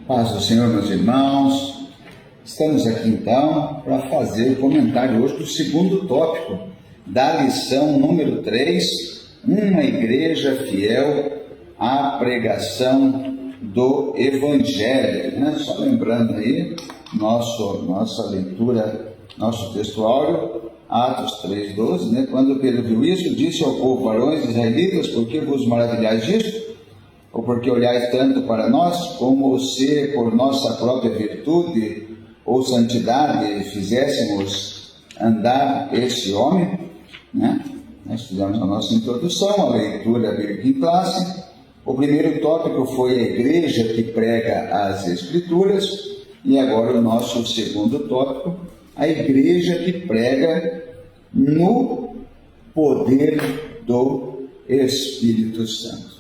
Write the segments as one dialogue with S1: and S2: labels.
S1: Paz do Senhor, meus irmãos. Estamos aqui então para fazer o comentário hoje do segundo tópico da lição número 3, uma igreja fiel à pregação do Evangelho. Só lembrando aí, nossa leitura, nosso textuário, Atos 3,12, quando Pedro viu isso, disse ao povo: varões israelitas, por que vos maravilhais disto? Ou porque olhais tanto para nós, como se por nossa própria virtude ou santidade fizéssemos andar esse homem? Nós fizemos a nossa introdução, a leitura bíblica em classe. O primeiro tópico foi a igreja que prega as Escrituras, e agora o nosso segundo tópico, a igreja que prega no poder do Espírito Santo.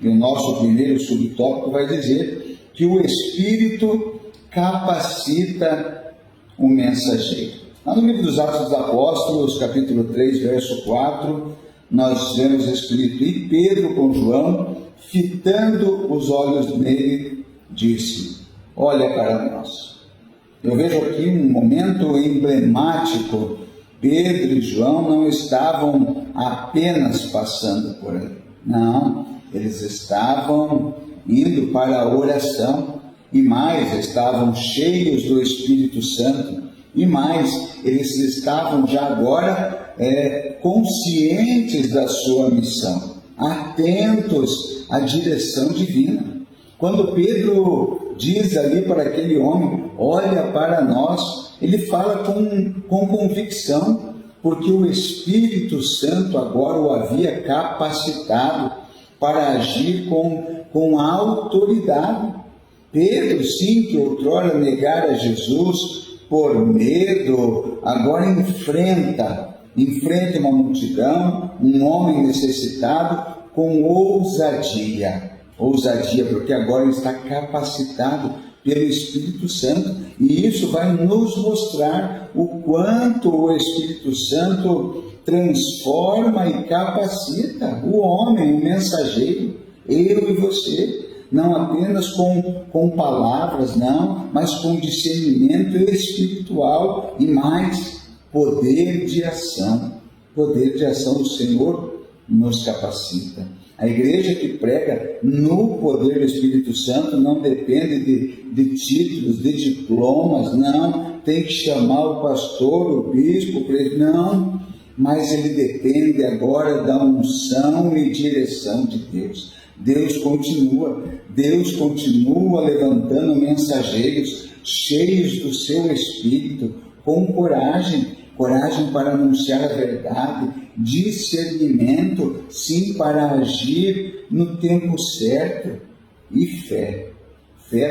S1: E o nosso primeiro subtópico vai dizer que o Espírito capacita o mensageiro. Lá no livro dos Atos dos Apóstolos, capítulo 3, verso 4, nós vemos escrito: e Pedro com João, fitando os olhos nele, disse: olha para nós. Eu vejo aqui um momento emblemático. Pedro e João não estavam apenas passando por ali. Não, eles estavam indo para a oração, e mais, estavam cheios do Espírito Santo, e mais, eles estavam já agora conscientes da sua missão, atentos à direção divina. Quando Pedro diz ali para aquele homem: olha para nós, ele fala com convicção, porque o Espírito Santo agora o havia capacitado para agir com autoridade. Pedro, sim, que outrora negara Jesus por medo, agora enfrenta uma multidão, um homem necessitado, com ousadia, porque agora ele está capacitado pelo Espírito Santo, e isso vai nos mostrar o quanto o Espírito Santo transforma e capacita o homem, o mensageiro, eu e você, não apenas com palavras, não, mas com discernimento espiritual e mais poder de ação. Poder de ação do Senhor nos capacita. A igreja que prega no poder do Espírito Santo não depende de títulos, de diplomas, não, tem que chamar o pastor, o bispo, não, mas ele depende agora da unção e direção de Deus. Deus continua levantando mensageiros cheios do seu Espírito, com coragem para anunciar a verdade, discernimento, sim, para agir no tempo certo, e fé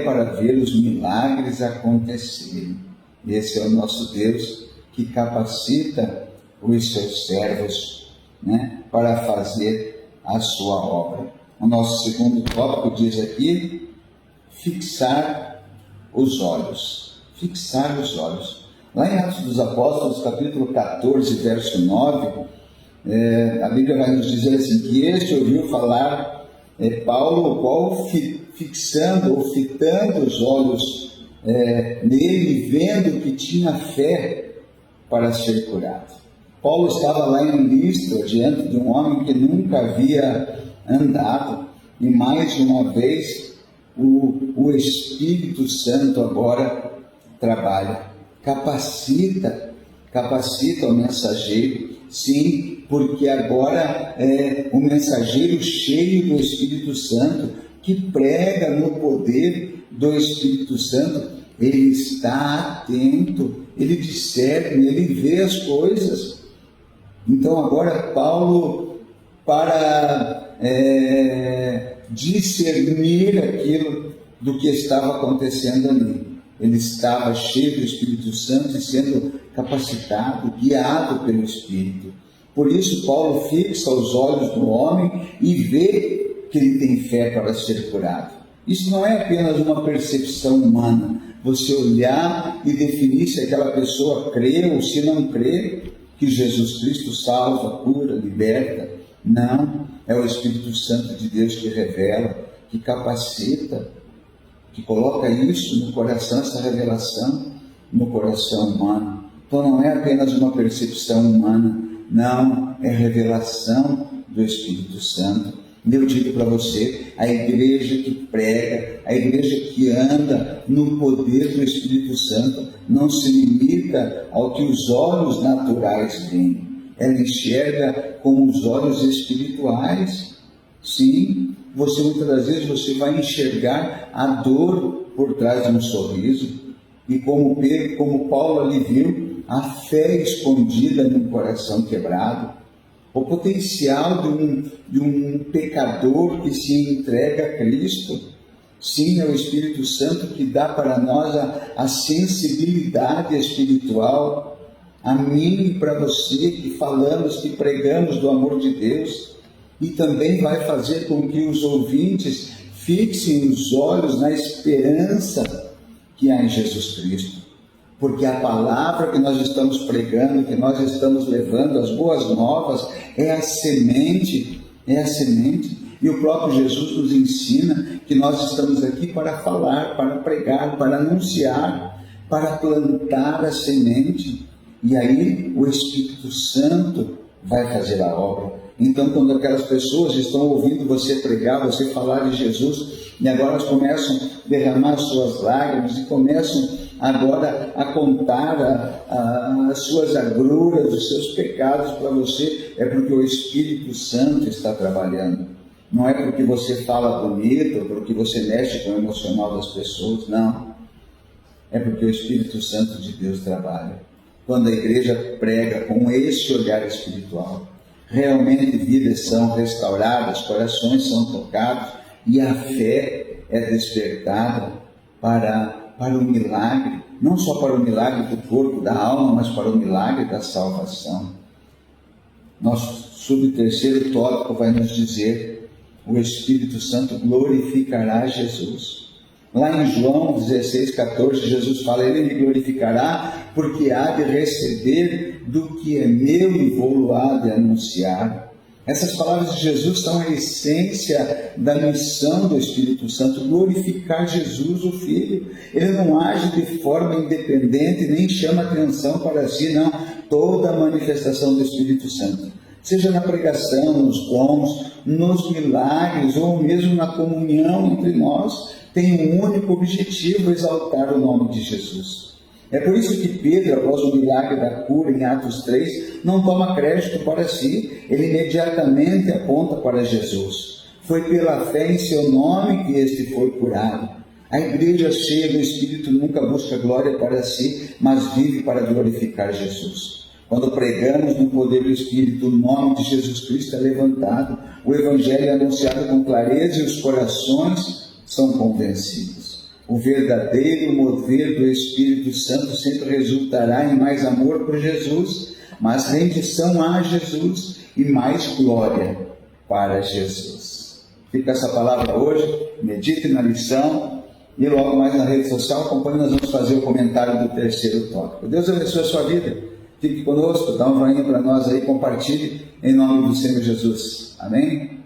S1: para ver os milagres acontecerem. Esse é o nosso Deus que capacita os seus servos, para fazer a sua obra. O nosso segundo tópico diz aqui: fixar os olhos. Lá em Atos dos Apóstolos, capítulo 14, verso 9, a Bíblia vai nos dizer assim, que este ouviu falar Paulo, o qual fitando os olhos nele, vendo que tinha fé para ser curado. Paulo estava lá em Listra, diante de um homem que nunca havia andado, e mais uma vez o Espírito Santo agora trabalha, capacita o mensageiro, sim, porque agora o mensageiro cheio do Espírito Santo, que prega no poder do Espírito Santo, ele está atento, ele discerne, ele vê as coisas. Então agora Paulo, para discernir aquilo do que estava acontecendo ali, ele estava cheio do Espírito Santo e sendo capacitado, guiado pelo Espírito. Por isso Paulo fixa os olhos no homem e vê que ele tem fé para ser curado. Isso não é apenas uma percepção humana, você olhar e definir se aquela pessoa crê ou se não crê que Jesus Cristo salva, cura, liberta. Não, é o Espírito Santo de Deus que revela, que capacita. que coloca isso no coração, essa revelação no coração humano. Então não é apenas uma percepção humana, não, é revelação do Espírito Santo. E eu digo para você, a igreja que prega, a igreja que anda no poder do Espírito Santo, não se limita ao que os olhos naturais veem. Ela enxerga com os olhos espirituais. Sim, muitas das vezes você vai enxergar a dor por trás de um sorriso. E como Paulo ali viu, a fé escondida num coração quebrado. O potencial de um pecador que se entrega a Cristo. Sim, é o Espírito Santo que dá para nós a sensibilidade espiritual. A mim e para você que falamos, que pregamos do amor de Deus. E também vai fazer com que os ouvintes fixem os olhos na esperança que há em Jesus Cristo. Porque a palavra que nós estamos pregando, que nós estamos levando, as boas novas, é a semente, E o próprio Jesus nos ensina que nós estamos aqui para falar, para pregar, para anunciar, para plantar a semente. E aí o Espírito Santo vai fazer a obra. Então, quando aquelas pessoas estão ouvindo você pregar, você falar de Jesus, e agora elas começam a derramar suas lágrimas e começam agora a contar as suas agruras, os seus pecados para você, é porque o Espírito Santo está trabalhando. Não é porque você fala bonito, ou porque você mexe com o emocional das pessoas, não. É porque o Espírito Santo de Deus trabalha. Quando a igreja prega com esse olhar espiritual, realmente vidas são restauradas, corações são tocados e a fé é despertada para o milagre, não só para o milagre do corpo, da alma, mas para o milagre da salvação. Nosso subterceiro tópico vai nos dizer: o Espírito Santo glorificará Jesus. Lá em João 16,14, Jesus fala: ele me glorificará, porque há de receber do que é meu e vou há de anunciar. Essas palavras de Jesus são a essência da missão do Espírito Santo, glorificar Jesus, o Filho. Ele não age de forma independente, nem chama atenção para si, não. Toda a manifestação do Espírito Santo, seja na pregação, nos dons, nos milagres, ou mesmo na comunhão entre nós, tem um único objetivo: exaltar o nome de Jesus. É por isso que Pedro, após o milagre da cura em Atos 3, não toma crédito para si, ele imediatamente aponta para Jesus. Foi pela fé em seu nome que este foi curado. A igreja cheia do Espírito nunca busca glória para si, mas vive para glorificar Jesus. Quando pregamos no poder do Espírito, o nome de Jesus Cristo é levantado, o Evangelho é anunciado com clareza e os corações são convencidos. O verdadeiro mover do Espírito Santo sempre resultará em mais amor por Jesus, mais rendição a Jesus e mais glória para Jesus. Fica essa palavra hoje, medite na lição e logo mais na rede social, acompanhe, nós vamos fazer o comentário do terceiro tópico. Deus abençoe a sua vida, fique conosco, dá um joinha para nós aí, compartilhe em nome do Senhor Jesus. Amém?